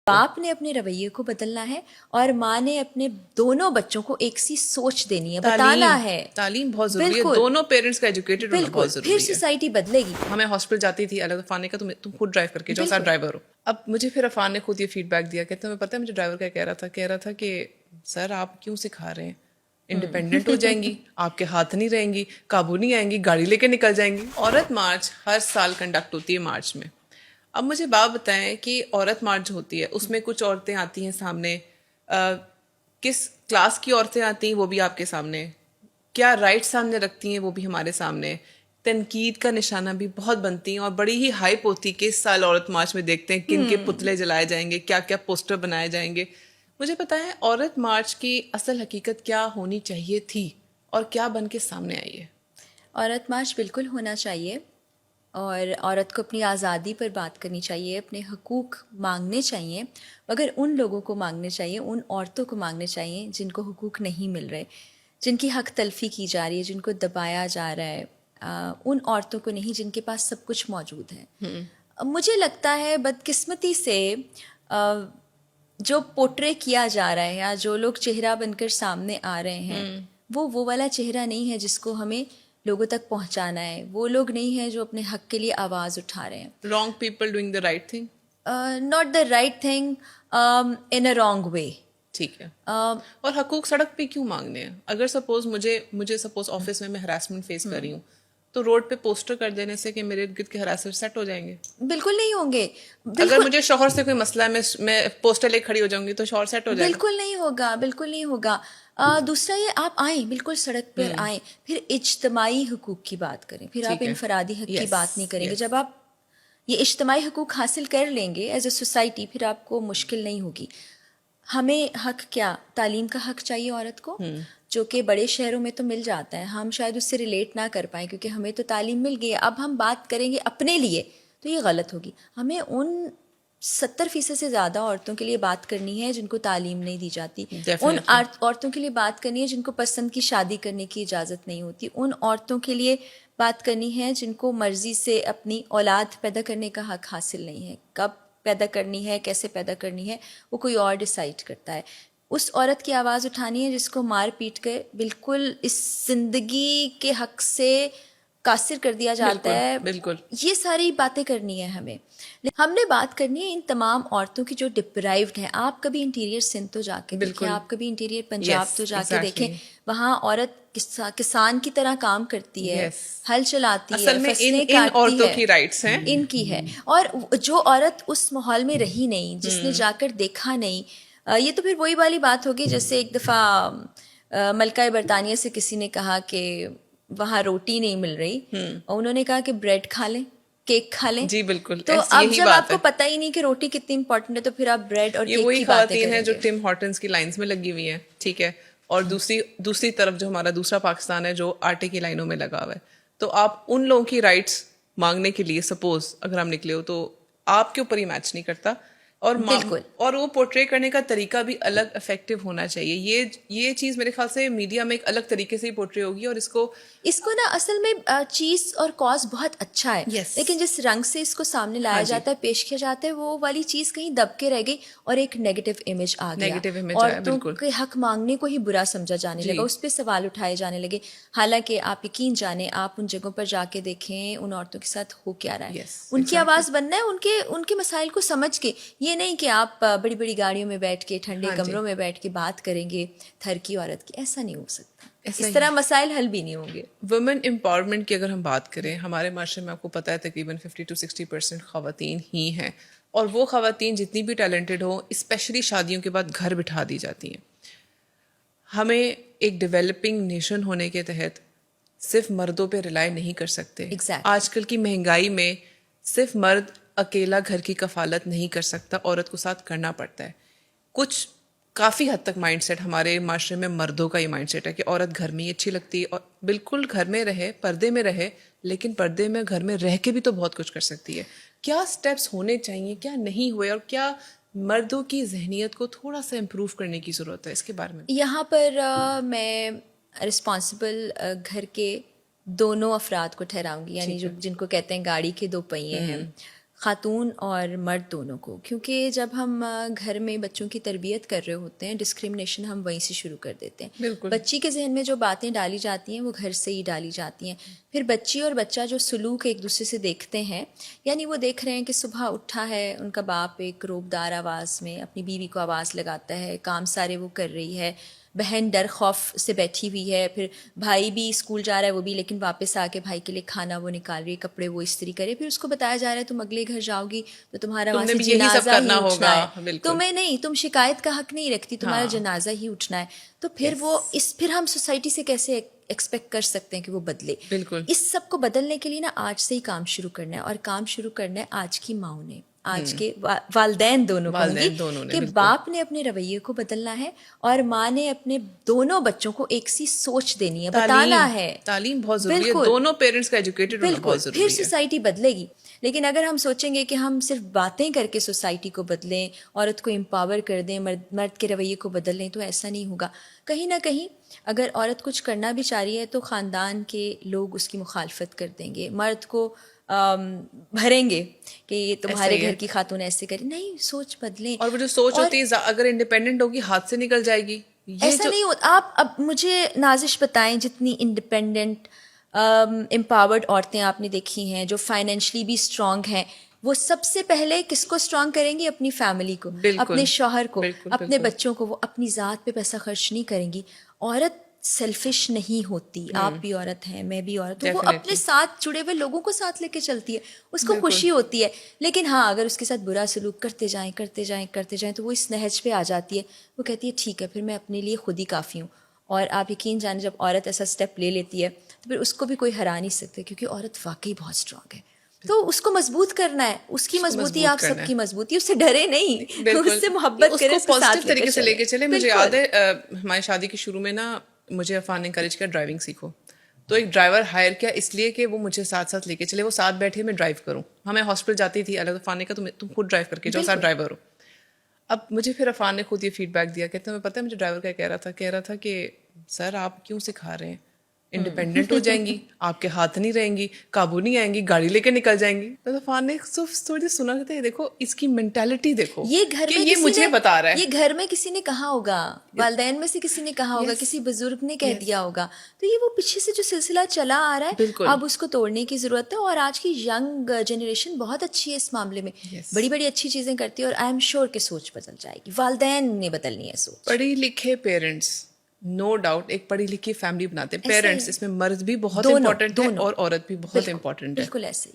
باپ نے اپنے رویے کو بدلنا ہے اور ماں نے اپنے دونوں بچوں کو ایک سی سوچ دینی ہے, بتانا ہے. تعلیم بہت ضروری ہے, بالکل دونوں پیرنٹس کا ایجوکیٹڈ ہونا بالکل, بہت پھر ضروری ہے. سوسائٹی بدلے گی. ہمیں ہاسپٹل جاتی تھی الگ فانے کا تم خود ڈرائیو کر کے جاؤ, ساتھ ڈرائیور ہو. اب مجھے پھر عفان نے خود یہ فیڈ بیک دیا, کہتے ہیں پتہ ہے مجھے ڈرائیور کا کہہ رہا تھا کہ سر آپ کیوں سکھا رہے ہیں, انڈیپینڈنٹ ہو جائیں گی, آپ کے ہاتھ نہیں رہیں گی, قابو نہیں آئیں گی, گاڑی لے کے نکل جائیں گی. عورت مارچ ہر سال کنڈکٹ ہوتی ہے مارچ میں. اب مجھے بات بتائیں کہ عورت مارچ جو ہوتی ہے اس میں کچھ عورتیں آتی ہیں سامنے, کس کلاس کی عورتیں آتی ہیں وہ بھی آپ کے سامنے, کیا رائٹ سامنے رکھتی ہیں وہ بھی ہمارے سامنے, تنقید کا نشانہ بھی بہت بنتی ہیں, اور بڑی ہی ہائپ ہوتی کہ اس سال عورت مارچ میں دیکھتے ہیں کن کے پتلے جلائے جائیں گے, کیا کیا پوسٹر بنائے جائیں گے. مجھے پتا ہے عورت مارچ کی اصل حقیقت کیا ہونی چاہیے تھی اور کیا بن کے سامنے آئی ہے. عورت مارچ بالکل ہونا چاہیے, اور عورت کو اپنی آزادی پر بات کرنی چاہیے, اپنے حقوق مانگنے چاہیے, مگر ان لوگوں کو مانگنے چاہیے, ان عورتوں کو مانگنے چاہیے جن کو حقوق نہیں مل رہے, جن کی حق تلفی کی جا رہی ہے, جن کو دبایا جا رہا ہے, ان عورتوں کو نہیں جن کے پاس سب کچھ موجود ہے. مجھے لگتا ہے بدقسمتی سے جو پورٹرے کیا جا رہا ہے یا جو لوگ چہرہ بن کر سامنے آ رہے ہیں وہ والا چہرہ نہیں ہے جس کو ہمیں لوگوں تک پہنچانا ہے. وہ لوگ نہیں ہیں جو اپنے حق کے لیے آواز اٹھا رہے ہیں. Wrong people doing the right thing, not the right thing in a wrong way. ٹھیک ہے. اور حقوق سڑک پہ کیوں مانگنے ہیں؟ اگر سپوز مجھے سپوز آفس میں ہراسمنٹ فیس کر رہی ہوں تو روڈ پہ پوسٹر کر دینے سے کہ میرے ارد گرد کے ہراسر سیٹ ہو جائیں گے؟ بالکل نہیں ہوں گے. اگر مجھے شوہر سے کوئی مسئلہ ہے میں پوسٹر لے کھڑی ہو جاؤں گی تو شوہر سیٹ ہو جائے گا؟ بالکل نہیں ہوگا, بالکل نہیں ہوگا. دوسرا یہ آپ آئیں, بالکل سڑک پر آئیں, پھر اجتماعی حقوق کی بات کریں, پھر آپ انفرادی حق کی بات نہیں کریں گے. جب آپ یہ اجتماعی حقوق حاصل کر لیں گے ایز اے سوسائٹی, پھر آپ کو مشکل نہیں ہوگی. ہمیں حق کیا, تعلیم کا حق چاہیے عورت کو, جو کہ بڑے شہروں میں تو مل جاتا ہے. ہم شاید اس سے ریلیٹ نہ کر پائیں کیونکہ ہمیں تو تعلیم مل گئی ہے. اب ہم بات کریں گے اپنے لیے تو یہ غلط ہوگی. ہمیں ان 70% سے زیادہ عورتوں کے لیے بات کرنی ہے جن کو تعلیم نہیں دی جاتی, ان عورتوں کے لیے بات کرنی ہے جن کو پسند کی شادی کرنے کی اجازت نہیں ہوتی, ان عورتوں کے لیے بات کرنی ہے جن کو مرضی سے اپنی اولاد پیدا کرنے کا حق حاصل نہیں ہے. کب پیدا کرنی ہے, کیسے پیدا کرنی ہے, وہ کوئی اور ڈیسائیڈ کرتا ہے. اس عورت کی آواز اٹھانی ہے جس کو مار پیٹ کے بالکل اس زندگی کے حق سے قاصر کر دیا جاتا ہے. بالکل یہ ساری باتیں کرنی ہے ہمیں. ہم نے بات کرنی ہے ان تمام عورتوں کی جو ڈپرائیوڈ ہیں. آپ کبھی انٹیریئر سندھ تو جا کے دیکھیں, آپ کبھی انٹیریئر پنجاب تو جا کے دیکھیں, وہاں عورت کسان کی طرح کام کرتی ہے, ہل چلاتی ہے, فصلیں کاٹتی ہے, کی رائٹس ہیں, ان کی ہے. اور جو عورت اس ماحول میں رہی نہیں, جس نے جا کر دیکھا نہیں, یہ تو پھر وہی والی بات ہوگی جیسے ایک دفعہ ملکہ برطانیہ سے کسی نے کہا کہ وہاں روٹی نہیں مل رہی, اور انہوں نے کہا کہ بریڈ کھا لیں, کیک کھا لیں. جی بالکل. تو اب جب آپ کو پتہ ہی نہیں کہ روٹی کتنی امپورٹنٹ ہے تو پھر آپ بریڈ اور کیک کی باتیں کریں گے. یہ وہی خواتین ہیں جو ٹم ہارٹنز کی لائنز میں لگی ہوئی ہیں, ٹھیک ہے, اور دوسری طرف جو ہمارا دوسرا پاکستان ہے جو آٹے کی لائنوں میں لگا ہوا ہے. تو آپ ان لوگوں کی رائٹس مانگنے کے لیے سپوز اگر ہم نکلے ہو تو آپ کے اوپر ہی میچ نہیں کرتا, اور وہ پورٹری کرنے کا طریقہ بھی الگ افیکٹو ہونا چاہیے. یہ چیز میرے خیال سے میڈیا میں ایک الگ طریقے سے ہی پورٹری ہوگی, اور اس کو نا اصل میں چیز اور کاز بہت اچھا ہے, لیکن جس رنگ سے اس کو سامنے لایا جاتا ہے, پیش کیا جاتا ہے, وہ والی چیز کہیں دب کے رہ گئی اور ایک نیگیٹو امیج آ گیا. عورتوں کے حق مانگنے کو ہی برا سمجھا جانے لگا, اس پہ سوال اٹھائے جانے لگے. حالانکہ آپ یقین جانیں, آپ ان جگہوں پر جا کے دیکھیں ان عورتوں کے ساتھ ہو کیا رہا ہے. ان کی آواز بننا ہے, ان کے مسائل کو سمجھ کے. یہ نہیں کہ آپ بڑی بڑی گاڑیوں میں بیٹھ کے, ٹھنڈے کمروں میں بیٹھ کے بات کریں گے تھر کی عورت کی. ایسا نہیں ہو سکتا, اس طرح مسائل حل بھی نہیں ہوں گے. ویمن امپاورمنٹ کی اگر ہم بات کریں, ہمارے معاشرے میں آپ کو پتہ ہے تقریباً 50 to 60% خواتین ہی ہیں, اور وہ خواتین جتنی بھی ٹیلنٹڈ ہوں اسپیشلی شادیوں کے بعد گھر بٹھا دی جاتی ہیں. ہمیں ایک ڈیولپنگ نیشن ہونے کے تحت صرف مردوں پہ ریلائی نہیں کر سکتے. آج کل کی مہنگائی میں صرف مرد اکیلا گھر کی کفالت نہیں کر سکتا, عورت کو ساتھ کرنا پڑتا ہے. کچھ کافی حد تک مائنڈ سیٹ ہمارے معاشرے میں مردوں کا یہ مائنڈ سیٹ ہے کہ عورت گھر میں ہی اچھی لگتی ہے, اور بالکل گھر میں رہے, پردے میں رہے, لیکن پردے میں گھر میں رہ کے بھی تو بہت کچھ کر سکتی ہے. کیا سٹیپس ہونے چاہیے, کیا نہیں ہوئے, اور کیا مردوں کی ذہنیت کو تھوڑا سا امپروو کرنے کی ضرورت ہے, اس کے بارے میں؟ یہاں پر میں رسپانسبل گھر کے دونوں افراد کو ٹھہراؤں گی, یعنی جن کو کہتے ہیں گاڑی کے دو پہیے ہیں, خاتون اور مرد دونوں کو، کیونکہ جب ہم گھر میں بچوں کی تربیت کر رہے ہوتے ہیں ڈسکرمنیشن ہم وہیں سے شروع کر دیتے ہیں. بالکل. بچی کے ذہن میں جو باتیں ڈالی جاتی ہیں وہ گھر سے ہی ڈالی جاتی ہیں. پھر بچی اور بچہ جو سلوک ایک دوسرے سے دیکھتے ہیں، یعنی وہ دیکھ رہے ہیں کہ صبح اٹھا ہے ان کا باپ ایک روبدار آواز میں اپنی بیوی کو آواز لگاتا ہے، کام سارے وہ کر رہی ہے، بہن ڈر خوف سے بیٹھی ہوئی ہے، پھر بھائی بھی اسکول جا رہا ہے وہ بھی، لیکن واپس آ کے بھائی کے لیے کھانا وہ نکال رہی ہے، کپڑے وہ استری کرے، پھر اس کو بتایا جا رہا ہے تم اگلے گھر جاؤ گی تو تمہارا وہاں سے جنازہ ہی اٹھنا ہے، تمہیں نہیں، تم شکایت کا حق نہیں رکھتی، تمہارا جنازہ ہی اٹھنا ہے. تو پھر وہ پھر ہم سوسائٹی سے کیسے ایکسپیکٹ کر سکتے ہیں کہ وہ بدلے؟ بالکل. اس سب کو بدلنے کے لیے نا آج سے ہی کام شروع کرنا ہے، اور کام شروع کرنا ہے آج کی ماؤں نے، آج کے والدین دونوں کہوں گی کہ باپ نے اپنے رویے کو بدلنا ہے اور ماں نے اپنے دونوں بچوں کو ایک سی سوچ دینی ہے، بتانا ہے. تعلیم بہت ضروری ہے، دونوں پیرنٹس کا ایجوکیٹڈ ہونا بہت ضروری ہے. پھر سوسائٹی بدلے گی. لیکن اگر ہم سوچیں گے کہ ہم صرف باتیں کر کے سوسائٹی کو بدلیں، عورت کو امپاور کر دیں، مرد کے رویے کو بدل لیں، تو ایسا نہیں ہوگا. کہیں نہ کہیں اگر عورت کچھ کرنا بھی چاہ رہی ہے تو خاندان کے لوگ اس کی مخالفت کر دیں گے، مرد کو بھریں گے کہ تمہارے گھر کی خاتون ایسے کرے. نہیں، سوچ بدلیں. اور وہ جو سوچ ہوتی ہے اگر انڈیپینڈنٹ ہوگی ہاتھ سے نکل جائے گی. ایسا نہیں ہوتا. آپ اب مجھے نازش بتائیں جتنی انڈیپینڈنٹ امپاورڈ عورتیں آپ نے دیکھی ہیں جو فائنینشلی بھی اسٹرانگ ہیں، وہ سب سے پہلے کس کو اسٹرانگ کریں گی؟ اپنی فیملی کو، اپنے شوہر کو، اپنے بچوں کو. وہ اپنی ذات پہ پیسہ خرچ نہیں کریں گی. عورت سیلفش نہیں ہوتی، آپ بھی عورت ہیں، میں بھی عورت ہوں، وہ اپنے ساتھ جڑے ہوئے لوگوں کو ساتھ لے کے چلتی ہے، اس کو خوشی ہوتی ہے. لیکن ہاں اگر اس کے ساتھ برا سلوک کرتے جائیں تو وہ اس نہج پہ آ جاتی ہے. وہ کہتی ہے ٹھیک ہے پھر میں اپنے لیے خود ہی کافی ہوں. اور آپ یقین جانیں جب عورت ایسا اسٹیپ لے لیتی ہے تو پھر اس کو بھی کوئی ہرا نہیں سکتے، کیونکہ عورت واقعی بہت اسٹرانگ ہے. تو اس کو مضبوط کرنا ہے، اس کی مضبوطی آپ سب کی مضبوطی، اس سے ڈرے نہیں، اس سے محبت کریں، اس کو پازیٹیو طریقے سے لے کے چلے. مجھے یاد ہے ہماری شادی کے شروع میں نا مجھے عفان نے انکریج کیا ڈرائیونگ سیکھو، تو ایک ڈرائیور ہائر کیا اس لیے کہ وہ مجھے ساتھ ساتھ لے کے چلے، وہ ساتھ بیٹھے میں ڈرائیو کروں. ہمیں ہاسپٹل جاتی تھی، الگ عفان نے کہا تم خود ڈرائیو کر کے جاؤ، ساتھ ڈرائیور ہو. اب مجھے پھر عفان نے خود یہ فیڈ بیک دیا، کہتے ہیں پتہ ہے مجھے ڈرائیور کا کہہ رہا تھا کہ سر آپ کیوں سکھا رہے ہیں، انڈیپینڈنٹ ہو جائیں گی، آپ کے ہاتھ نہیں رہیں گی، قابو نہیں آئیں گی، گاڑی لے کے نکل جائیں گی. تو عفان نے تھوڑی دیر سنا کہ دیکھو اس کی مینٹیلٹی دیکھو، یہ گھر میں یہ مجھے بتا رہا ہے، یہ گھر میں کسی نے کہا ہوگا، والدین میں سے کسی نے کہا ہوگا، کسی بزرگ نے کہہ دیا ہوگا. تو یہ وہ پیچھے سے جو سلسلہ چلا آ رہا ہے، اب اس کو توڑنے کی ضرورت ہے. اور آج کی ینگ جنریشن بہت اچھی ہے اس معاملے میں، بڑی بڑی اچھی چیزیں کرتی ہے، اور آئی ایم شیور کہ سوچ بدل جائے گی. والدین نے بدلنی ہے سوچ. پڑھی لکھے پیرنٹس نو ڈاؤٹ ایک پڑھی لکھی فیملی بناتے ہیں. پیرنٹس اس میں مرد بھی بہت امپورٹنٹ ہے اور عورت بھی بہت امپورٹنٹ ہے. بالکل ایسے ہی.